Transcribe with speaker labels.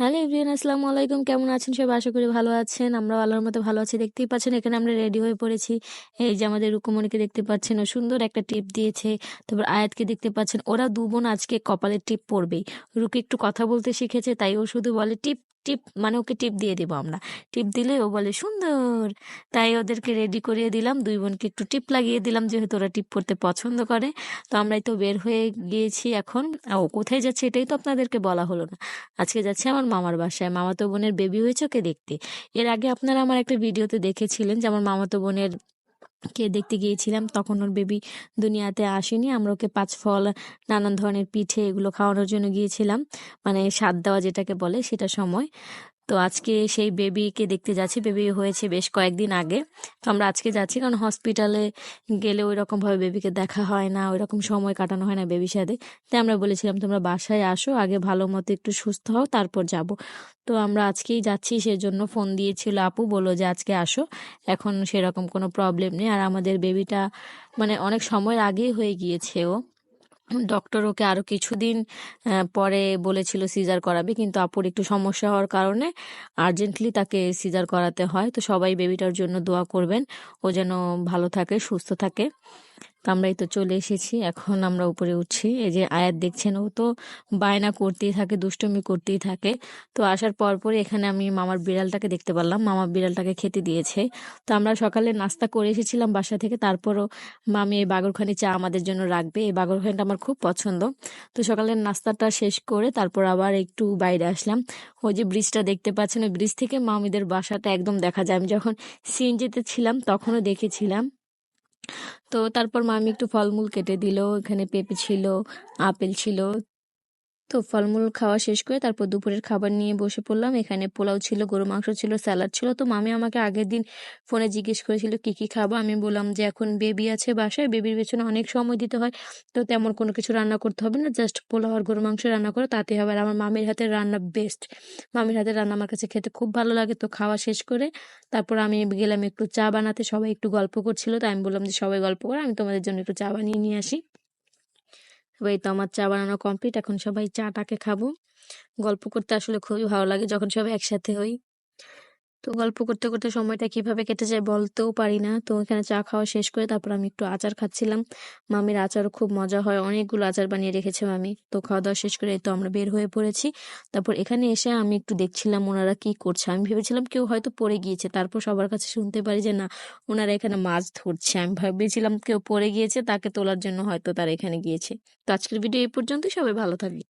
Speaker 1: Hello everyone, আসসালামু আলাইকুম। কেমন আছেন সবাই? আশা করি ভালো আছেন। আমরাও আল্লাহর মতো ভালো আছি। দেখতেই পাচ্ছেন এখানে আমরা রেডি হয়ে পড়েছি। এই যে আমাদের রুকুমনিকে দেখতে পাচ্ছেন, ও সুন্দর একটা টিপ দিয়েছে। তারপর আয়াতকে দেখতে পাচ্ছেন, ওরা ২ বোন আজকে কপালে টিপ পড়বেই। রুকি একটু কথা বলতে শিখেছে, তাই ও শুধু বলে টিপ, টিপ, মানে ওকে টিপ দিয়ে দিব আমরা। টিপ দিলে ও বলে সুন্দর। তাই ওদেরকে রেডি করিয়ে দিলাম। ২ বোনকে একটু টিপ লাগিয়ে দিলাম যেহেতু ওরা টিপ পড়তে পছন্দ করে। তো আমরাই তো বের হয়ে গিয়েছি এখন। ও কোথায় যাচ্ছে এটাই তো আপনাদেরকে বলা হলো না। আজকে যাচ্ছি আমার মামার বাসায়। মামাতো বোনের বেবি হয়েছে, ওকে দেখতে। এর আগে আপনারা আমার একটা ভিডিওতে দেখেছিলেন যে আমার মামাতো বোনের কে দেখতে গিয়েছিলাম। তখন ওর বেবি দুনিয়াতে আসেনি। আমরা ওকে ৫ ফল, নানান ধরনের পিঠে এগুলো খাওয়ানোর জন্য গিয়েছিলাম। মানে সাদ দেওয়া যেটাকে বলে সেটার সময়। তো আজকে সেই বেবিকে দেখতে যাচ্ছি। বেবি হয়েছে বেশ কয়েকদিন আগে। তো আমরা আজকে যাচ্ছি কারণ হসপিটালে গেলে ওইরকমভাবে বেবিকে দেখা হয় না, ওইরকম সময় কাটানো হয় না বেবির সাথে। তাই আমরা বলেছিলাম তোমরা বাসায় আসো, আগে ভালো মতো একটু সুস্থ হও তারপর যাব। তো আমরা আজকেই যাচ্ছি, সেজন্য ফোন দিয়েছিল আপু, বলল যে আজকে আসো। এখন সেরকম কোনো প্রবলেম নেই। আর আমাদের বেবিটা মানে অনেক সময়ের আগেই হয়ে গিয়েছে ও। ডক্টর ওকে আরো কিছুদিন পরে বলেছিল সিজার করাবে, কিন্তু আপুর একটু সমস্যা হওয়ার কারণে আর্জেন্টলি তাকে সিজার করাতে হয়। তো সবাই বেবিটার জন্য দোয়া করবেন, ও যেন ভালো থাকে, সুস্থ থাকে। তো আমরা এই তো চলে এসেছি, এখন আমরা উপরে উঠছি। এই যে আয়াত দেখছেন, ও তো বায়না করতেই থাকে, দুষ্টুমি করতেই থাকে। তো আসার পরপরই এখানে আমি মামার বিড়ালটাকে দেখতে পারলাম। মামা বিড়ালটাকে খেতে দিয়েছে। তো আমরা সকালে নাস্তা করে এসেছিলাম বাসা থেকে। তারপরও মামি এই বাগরখানি চা আমাদের জন্য রাখবে। এই বাগরখানিটা আমার খুব পছন্দ। তো সকালের নাস্তাটা শেষ করে তারপর আবার একটু বাইরে আসলাম। ওই যে ব্রিজটা দেখতে পাচ্ছেন, ওই ব্রিজ থেকে মামিদের বাসাটা একদম দেখা যায়। আমি যখন সিএনজিতে ছিলাম তখনও দেখেছিলাম। তো তারপর মামি একটু ফলমূল কেটে দিল। এখানে পেঁপে ছিল, আপেল ছিল। তো ফলমূল খাওয়া শেষ করে তারপর দুপুরের খাবার নিয়ে বসে পড়লাম। এখানে পোলাও ছিল, গরু মাংস ছিল, স্যালাড ছিল। তো মামি আমাকে আগের দিন ফোনে জিজ্ঞেস করেছিল কি কি খাবো। আমি বললাম যে এখন বেবি আছে বাসায়, বেবির পেছনে অনেক সময় দিতে হয়, তো তেমন কোনো কিছু রান্না করতে হবে না, জাস্ট পোলাও আর গরু মাংস রান্না করো তাতে হবে। আর আমার মামির হাতের রান্না বেস্ট। মামির হাতের রান্না আমার কাছে খেতে খুব ভালো লাগে। তো খাওয়া শেষ করে তারপর আমি গেলাম একটু চা বানাতে। সবাই একটু গল্প করছিল, তাই আমি বললাম যে সবাই গল্প করে, আমি তোমাদের জন্য একটু চা বানিয়ে নিয়ে আসি। এই তো আমার চা বানানো কমপ্লিট। এখন সবাই চাটাকে খাবো। গল্প করতে আসলে খুবই ভালো লাগে যখন সবাই একসাথে হই। তো গল্প করতে করতে সময়টা কিভাবে কেটে যায় বলতেও পারি না। তো এখানে চা খাওয়া শেষ করে তারপর আমি একটু আচার খাচ্ছিলাম। মামির আচারও খুব মজা হয়, অনেকগুলো আচার বানিয়ে রেখেছে মামি। তো খাওয়া দাওয়া শেষ করে এই তো আমরা বের হয়ে পড়েছি। তারপর এখানে এসে আমি একটু দেখছিলাম ওনারা কি করছে। আমি ভেবেছিলাম কেউ হয়তো পড়ে গিয়েছে, তারপর সবার কাছে শুনতে পারি যে না, ওনারা এখানে মাছ ধরছে। আমি ভেবেছিলাম কেউ পড়ে গিয়েছে, তাকে তোলার জন্য হয়তো তারা এখানে গিয়েছে। তো আজকের ভিডিও এই পর্যন্ত, সবাই ভালো থাকবে।